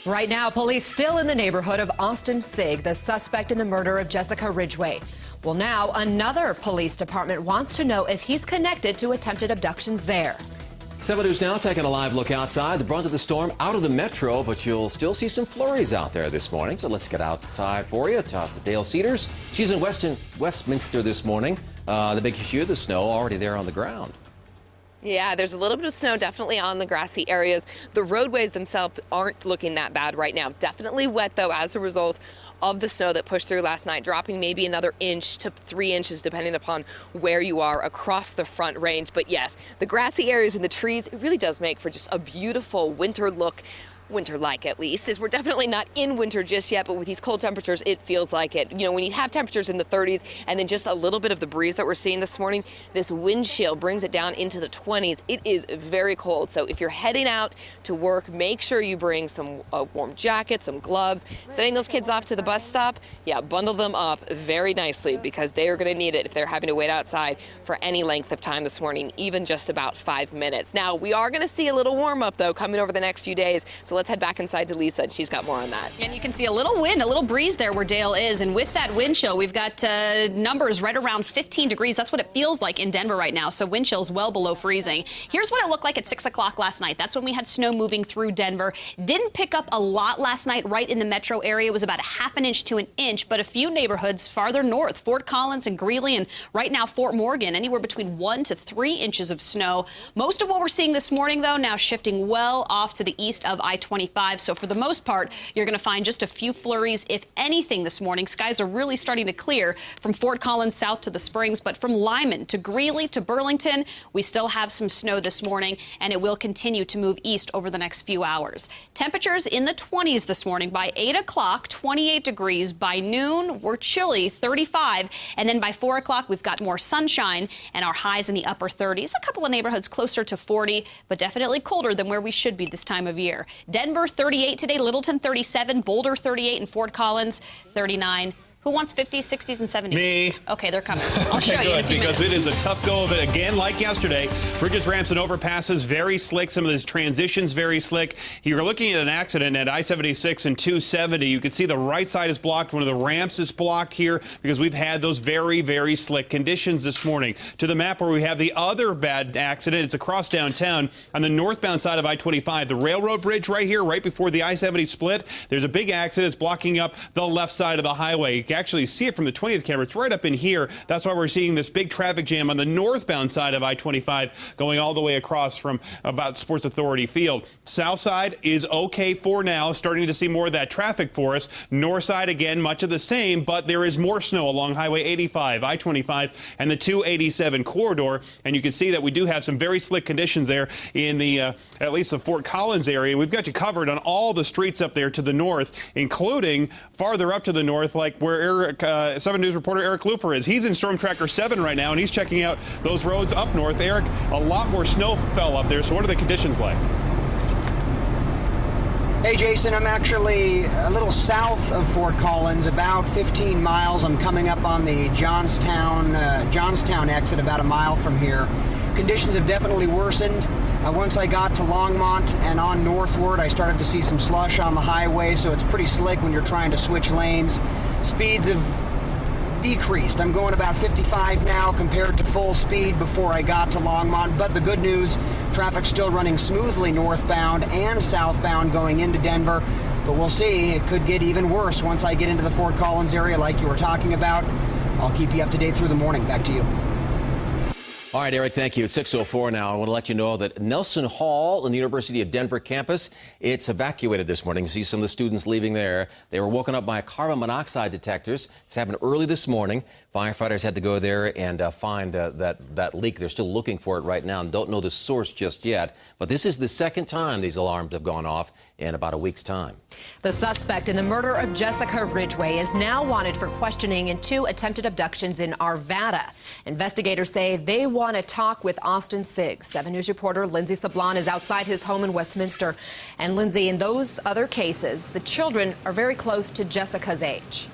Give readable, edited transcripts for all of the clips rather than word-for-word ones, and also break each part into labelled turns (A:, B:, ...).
A: Right now, police still in the neighborhood of Austin Sigg, the suspect in the murder of Jessica Ridgway. Well, now another police department wants to know if he's connected to attempted abductions there.
B: 7 News now taking a live look outside. The brunt of the storm out of the metro, but you'll still see some flurries out there this morning. So let's get outside for you. Talk to Dale Cedars. She's in Westminster this morning. The big issue, the snow already there on the ground.
C: Yeah, there's a little bit of snow definitely on the grassy areas. The roadways themselves aren't looking that bad right now. Definitely wet, though, as a result of the snow that pushed through last night, dropping maybe another inch to 3 inches, depending upon where you are across the Front Range. But yes, the grassy areas and the trees, it really does make for just a beautiful winter look. Winter-like, at least, as we're definitely not in winter just yet, but with these cold temperatures, it feels like it. You know, when you have temperatures in the 30s and then just a little bit of the breeze that we're seeing this morning, this wind chill brings it down into the 20s. It is very cold. So if you're heading out to work, make sure you bring some warm jackets, some gloves. Sending those kids off to the bus stop, yeah, bundle them up very nicely because they are going to need it if they're having to wait outside for any length of time this morning, even just about 5 minutes. Now, we are going to see a little warm up, though, coming over the next few days. So let's head back inside to Lisa, and she's got more on that.
D: And you can see a little wind, a little breeze there where Dale is. And with that wind chill, we've got numbers right around 15 degrees. That's what it feels like in Denver right now. So wind chill's well below freezing. Here's what it looked like at 6 o'clock last night. That's when we had snow moving through Denver. Didn't pick up a lot last night right in the metro area. It was about a ½ inch to an inch, but a few neighborhoods farther north, Fort Collins and Greeley, and right now Fort Morgan, anywhere between 1 to 3 inches of snow. Most of what we're seeing this morning, though, now shifting well off to the east of I-25. So for the most part, you're going to find just a few flurries, if anything, this morning. Skies are really starting to clear from Fort Collins south to the Springs, but from Lyman to Greeley to Burlington, we still have some snow this morning, and it will continue to move east over the next few hours. Temperatures in the 20s this morning. By 8 o'clock, 28 degrees. By noon, we're chilly, 35. And then by 4 o'clock, we've got more sunshine and our highs in the upper 30s. A couple of neighborhoods closer to 40, but definitely colder than where we should be this time of year. Denver, 38 today, Littleton 37, Boulder 38, and Fort Collins 39. Who wants 50s, 60s, and 70s?
E: Me.
D: Okay, they're coming. I'll show you in a few
E: because
D: minutes.
E: it is a tough go of it again, like yesterday. Bridges, ramps, and overpasses very slick. Some of those transitions very slick. You're looking at an accident at I-76 and 270. You can see the right side is blocked. One of the ramps is blocked here because we've had those very, very slick conditions this morning. To the map where we have the other bad accident, it's across downtown on the northbound side of I-25. The railroad bridge right here, right before the I-70 split. There's a big accident. It's blocking up the left side of the highway. Actually see it from the 20th camera. It's right up in here. That's why we're seeing this big traffic jam on the northbound side of I-25 going all the way across from about Sports Authority Field. South side is okay for now, starting to see more of that traffic for us. North side, again, much of the same, but there is more snow along Highway 85, I-25, and the 287 corridor. And you can see that we do have some very slick conditions there in the, at least the Fort Collins area. And we've got you covered on all the streets up there to the north, including farther up to the north, like where Eric 7 News reporter Eric Lufer is. He's in Storm Tracker 7 right now, and he's checking out those roads up north. Eric, a lot more snow fell up there, so what are the conditions like?
F: Hey, Jason, I'm actually a little south of Fort Collins, about 15 miles. I'm coming up on the Johnstown exit about a mile from here. Conditions have definitely worsened. Once I got to Longmont and on northward, I started to see some slush on the highway, so it's pretty slick when you're trying to switch lanes. Speeds have decreased. I'm going about 55 now compared to full speed before I got to Longmont. But the good news, traffic's still running smoothly northbound and southbound going into Denver. But we'll see. It could get even worse once I get into the Fort Collins area like you were talking about. I'll keep you up to date through the morning. Back to you.
B: All right, Eric, thank you. It's 6:04 now. I want to let you know that Nelson Hall in the University of Denver campus, it's evacuated this morning. You see some of the students leaving there. They were woken up by carbon monoxide detectors. This happened early this morning. Firefighters had to go there and find that leak. They're still looking for it right now and don't know the source just yet. But this is the second time these alarms have gone off in about a week's time.
A: The suspect in the murder of Jessica Ridgway is now wanted for questioning in 2 attempted abductions in Arvada. Investigators say they want to talk with Austin Sigg. 7 News reporter Lindsay Sablon is outside his home in Westminster. And Lindsay, in those other cases, the children are very close to Jessica's age.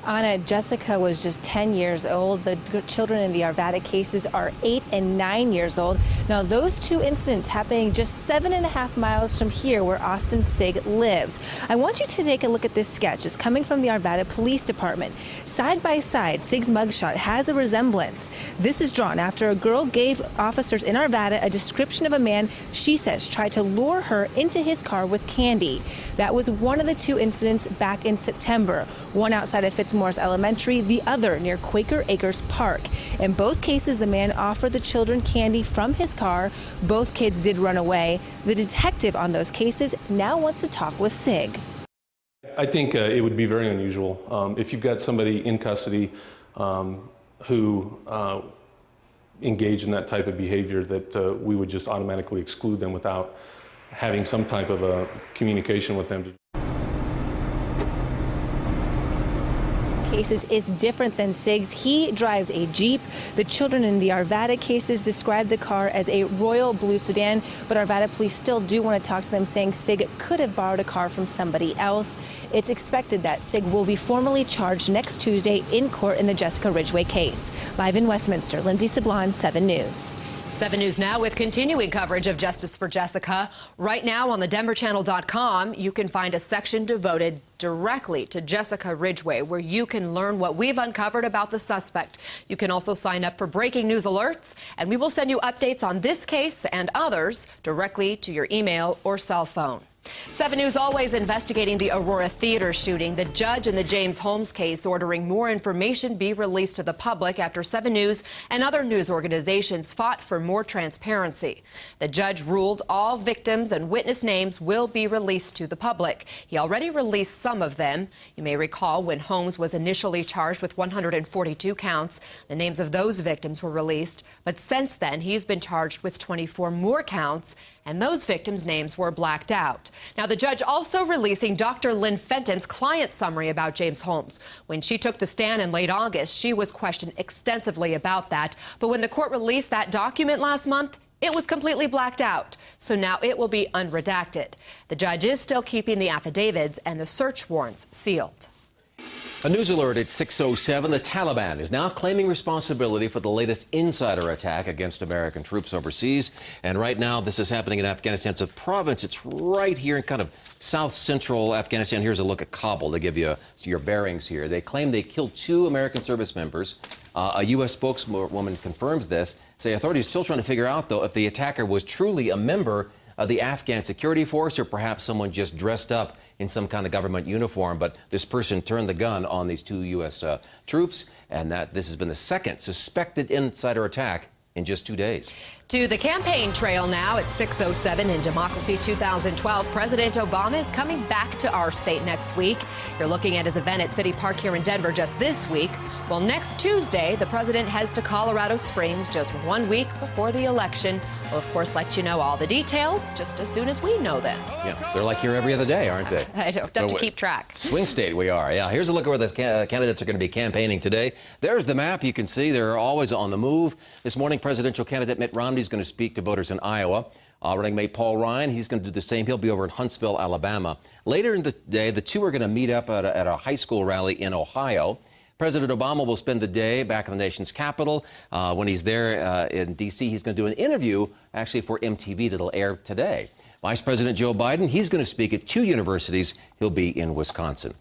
G: Anna, Jessica was just 10 years old. The children in the Arvada cases are 8 and 9 years old. Now, those two incidents happening just 7.5 miles from here where Austin Sigg lives. I want you to take a look at this sketch. It's coming from the Arvada Police Department. Side by side, Sigg's mugshot has a resemblance. This is drawn after a girl gave officers in Arvada a description of a man she says tried to lure her into his car with candy. That was one of the two incidents back in September, one outside of Fitzmaurice Elementary, the other near Quaker Acres Park. In both cases, the man offered the children candy from his car. Both kids did run away. The detective on those cases now wants to talk with Sigg.
H: I think it would be very unusual if you've got somebody in custody who engage in that type of behavior that we would just automatically exclude them without having some type of a communication with them.
G: Cases is different than Sigg's. He drives a Jeep. The children in the Arvada cases described the car as a royal blue sedan, but Arvada police still do want to talk to them, saying Sigg could have borrowed a car from somebody else. It's expected that Sigg will be formally charged next Tuesday in court in the Jessica Ridgway case. Live in Westminster, Lindsay Sablon, 7 News.
A: 7 News now with continuing coverage of Justice for Jessica. Right now on the DenverChannel.com, you can find a section devoted directly to Jessica Ridgway, where you can learn what we've uncovered about the suspect. You can also sign up for breaking news alerts, and we will send you updates on this case and others directly to your email or cell phone. 7 News always investigating the Aurora Theater shooting. The judge in the James Holmes case ordering more information be released to the public after 7 News and other news organizations fought for more transparency. The judge ruled all victims and witness names will be released to the public. He already released some of them. You may recall when Holmes was initially charged with 142 counts, the names of those victims were released. But since then, he's been charged with 24 more counts, and those victims' names were blacked out. Now, the judge also releasing Dr. Lynn Fenton's client summary about James Holmes. When she took the stand in late August, she was questioned extensively about that. But when the court released that document last month, it was completely blacked out. So now it will be unredacted. The judge is still keeping the affidavits and the search warrants sealed.
B: A news alert at 6:07. The Taliban is now claiming responsibility for the latest insider attack against American troops overseas. And right now, this is happening in Afghanistan. It's a province. It's right here in kind of south-central Afghanistan. Here's a look at Kabul to give you your bearings here. They claim they killed 2 American service members. A U.S. spokeswoman confirms this. Say authorities still trying to figure out, though, if the attacker was truly a member of the Afghan security force or perhaps someone just dressed up in some kind of government uniform. But this person turned the gun on these 2 U.S. Troops, and that this has been the second suspected insider attack in just 2 days.
A: To the campaign trail now at 6:07 in Democracy 2012. President Obama is coming back to our state next week. You're looking at his event at City Park here in Denver just this week. Well, next Tuesday, the president heads to Colorado Springs just 1 week before the election. We'll, of course, let you know all the details just as soon as we know them.
B: Yeah, they're like here every other day, aren't they?
A: I don't have to keep track.
B: Swing state we are. Yeah, here's a look at where the candidates are going to be campaigning today. There's the map. You can see they're always on the move. This morning, presidential candidate Mitt Romney is going to speak to voters in Iowa. Running mate Paul Ryan, he's going to do the same. He'll be over in Huntsville, Alabama. Later in the day, the two are going to meet up at a high school rally in Ohio. President Obama will spend the day back in the nation's capital. When he's there in D.C., he's going to do an interview actually for MTV that'll air today. Vice President Joe Biden, he's going to speak at 2 universities. He'll be in Wisconsin.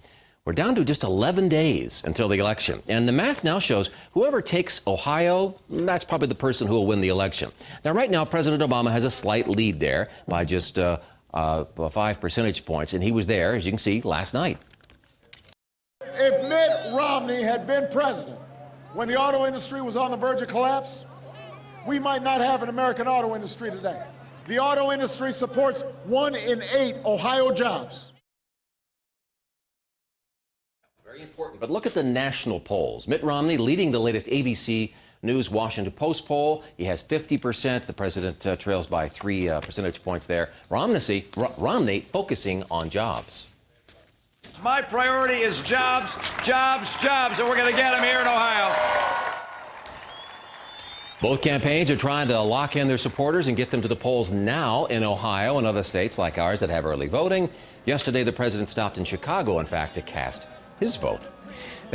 B: We're down to just 11 days until the election. And the math now shows whoever takes Ohio, that's probably the person who will win the election. Now, right now, President Obama has a slight lead there by just 5 percentage points. And he was there, as you can see, last night.
I: If Mitt Romney had been president when the auto industry was on the verge of collapse, we might not have an American auto industry today. The auto industry supports 1 in 8 Ohio jobs.
B: Very important. But look at the national polls. Mitt Romney leading the latest ABC News Washington Post poll. He has 50%. The president trails by 3 percentage points there. Romney focusing on jobs.
J: My priority is jobs, jobs, jobs, and we're going to get them here in Ohio.
B: Both campaigns are trying to lock in their supporters and get them to the polls now in Ohio and other states like ours that have early voting. Yesterday, the president stopped in Chicago, in fact, to cast his vote.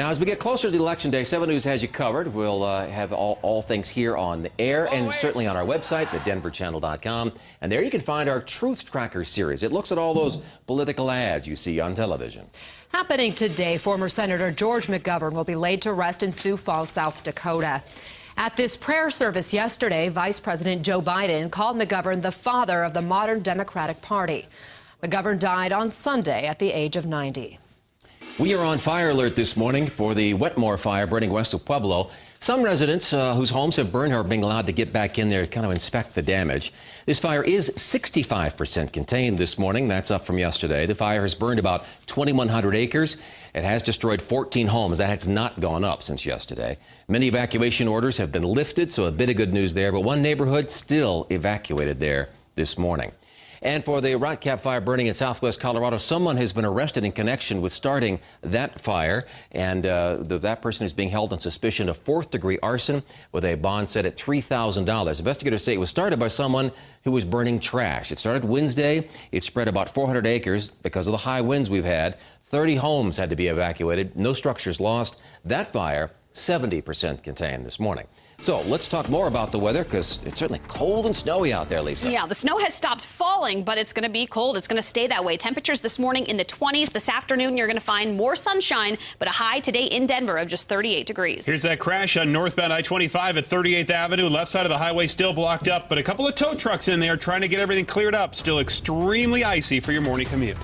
B: Now, as we get closer to the election day, 7 News has you covered. We'll have all things here on the air and certainly on our website, thedenverchannel.com. And there you can find our Truth Tracker series. It looks at all those political ads you see on television.
A: Happening today, former Senator George McGovern will be laid to rest in Sioux Falls, South Dakota. At this prayer service yesterday, Vice President Joe Biden called McGovern the father of the modern Democratic Party. McGovern died on Sunday at the age of 90.
B: We are on fire alert this morning for the Wetmore fire burning west of Pueblo. Some residents whose homes have burned are being allowed to get back in there to kind of inspect the damage. This fire is 65% contained this morning. That's up from yesterday. The fire has burned about 2,100 acres. It has destroyed 14 homes. That has not gone up since yesterday. Many evacuation orders have been lifted, so a bit of good news there. But one neighborhood still evacuated there this morning. And for the Rock Cap fire burning in southwest Colorado, someone has been arrested in connection with starting that fire. And that person is being held on suspicion of 4th-degree arson with a bond set at $3,000. Investigators say it was started by someone who was burning trash. It started Wednesday. It spread about 400 acres because of the high winds we've had. 30 homes had to be evacuated. No structures lost. That fire, 70% contained this morning. So let's talk more about the weather because it's certainly cold and snowy out there, Lisa.
D: Yeah, the snow has stopped falling, but it's going to be cold. It's going to stay that way. Temperatures this morning in the 20s. This afternoon, you're going to find more sunshine, but a high today in Denver of just 38 degrees.
E: Here's that crash on northbound I-25 at 38th Avenue. Left side of the highway still blocked up, but a couple of tow trucks in there trying to get everything cleared up. Still extremely icy for your morning commute.